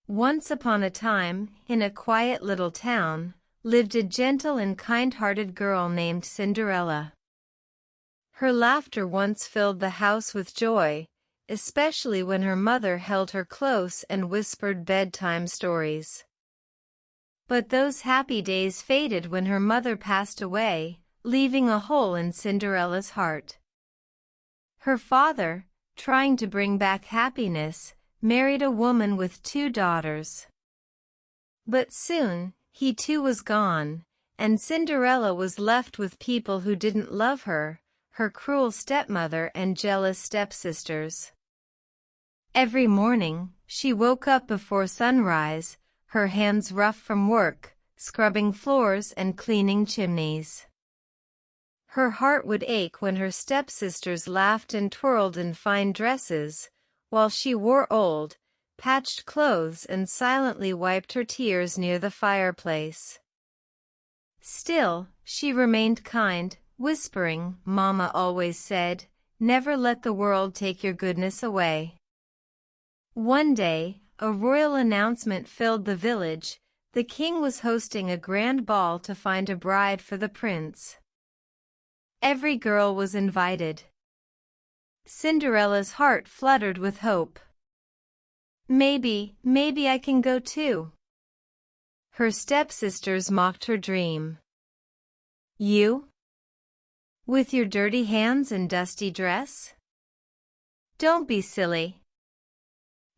Once upon a time, in a quiet little town, lived a gentle and kind-hearted girl named Cinderella. Her laughter once filled the house with joy, especially when her mother held her close and whispered bedtime stories. But those happy days faded when her mother passed away, leaving a hole in Cinderella's heart. Her father, trying to bring back happiness, married a woman with 2 daughters. But soon, he too was gone, and Cinderella was left with people who didn't love her, her cruel stepmother and jealous stepsisters. Every morning, she woke up before sunrise, her hands rough from work, scrubbing floors and cleaning chimneys. Her heart would ache when her stepsisters laughed and twirled in fine dresses, while she wore old, patched clothes and silently wiped her tears near the fireplace. Still, she remained kind, whispering, "Mama always said, never let the world take your goodness away." One day, a royal announcement filled the village. The king was hosting a grand ball to find a bride for the prince. Every girl was invited. Cinderella's heart fluttered with hope. Maybe I can go too. Her stepsisters mocked her dream. You? With your dirty hands and dusty dress? Don't be silly.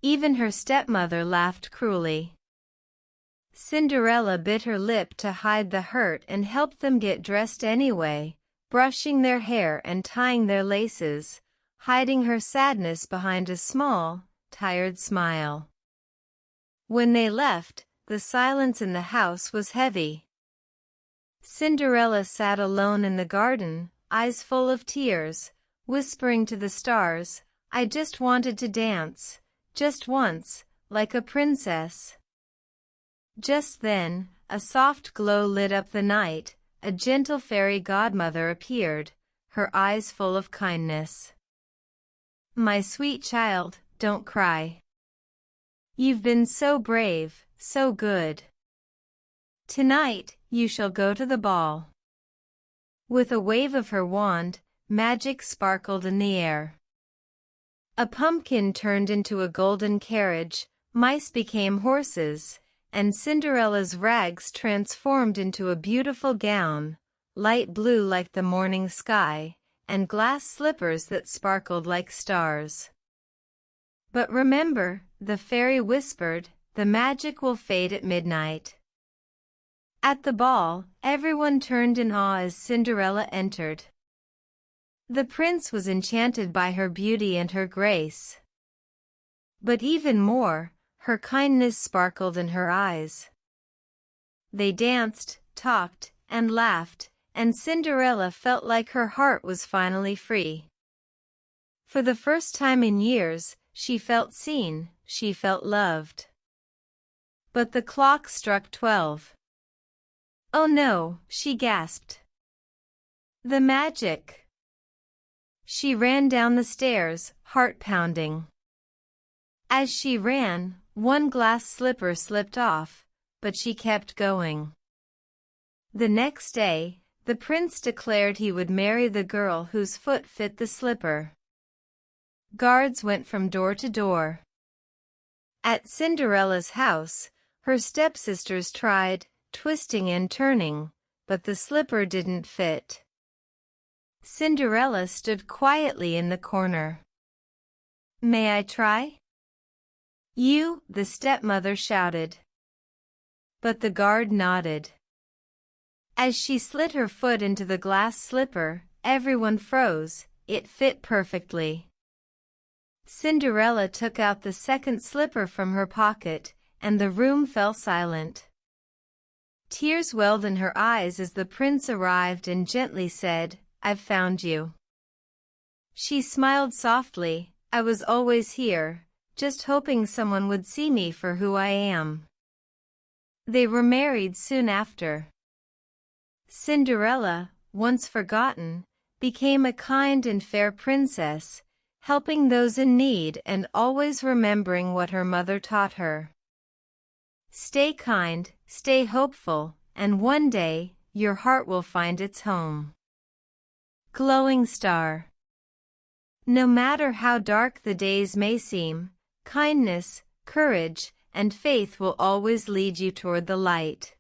Even her stepmother laughed cruelly. Cinderella bit her lip to hide the hurt and helped them get dressed anyway, brushing their hair and tying their laces, hiding her sadness behind a small, tired smile. When they left, the silence in the house was heavy. Cinderella sat alone in the garden, eyes full of tears, whispering to the stars, "I just wanted to dance, just once, like a princess." Just then, a soft glow lit up the night. A gentle fairy godmother appeared, her eyes full of kindness. "My sweet child, don't cry. You've been so brave, so good. Tonight, you shall go to the ball." With a wave of her wand, magic sparkled in the air. A pumpkin turned into a golden carriage, mice became horses, and Cinderella's rags transformed into a beautiful gown, light blue like the morning sky, and glass slippers that sparkled like stars. "But remember," the fairy whispered, "the magic will fade at midnight." At the ball, everyone turned in awe as Cinderella entered. The prince was enchanted by her beauty and her grace. But even more, her kindness sparkled in her eyes. They danced, talked, and laughed, and Cinderella felt like her heart was finally free. For the first time in years, she felt seen, she felt loved. But the clock struck 12. "Oh no," she gasped. "The magic!" She ran down the stairs, heart pounding. As she ran, one glass slipper slipped off, but she kept going. The next day, the prince declared he would marry the girl whose foot fit the slipper. Guards went from door to door. At Cinderella's house, her stepsisters tried, twisting and turning, but the slipper didn't fit. Cinderella stood quietly in the corner. "May I try?" "You," the stepmother shouted. But the guard nodded. As she slid her foot into the glass slipper, everyone froze. It fit perfectly. Cinderella took out the second slipper from her pocket, and the room fell silent. Tears welled in her eyes as the prince arrived and gently said, "I've found you." She smiled softly, "I was always here, just hoping someone would see me for who I am." They were married soon after. Cinderella, once forgotten, became a kind and fair princess, helping those in need and always remembering what her mother taught her. Stay kind, stay hopeful, and one day, your heart will find its home. Glowing star. No matter how dark the days may seem, kindness, courage, and faith will always lead you toward the light.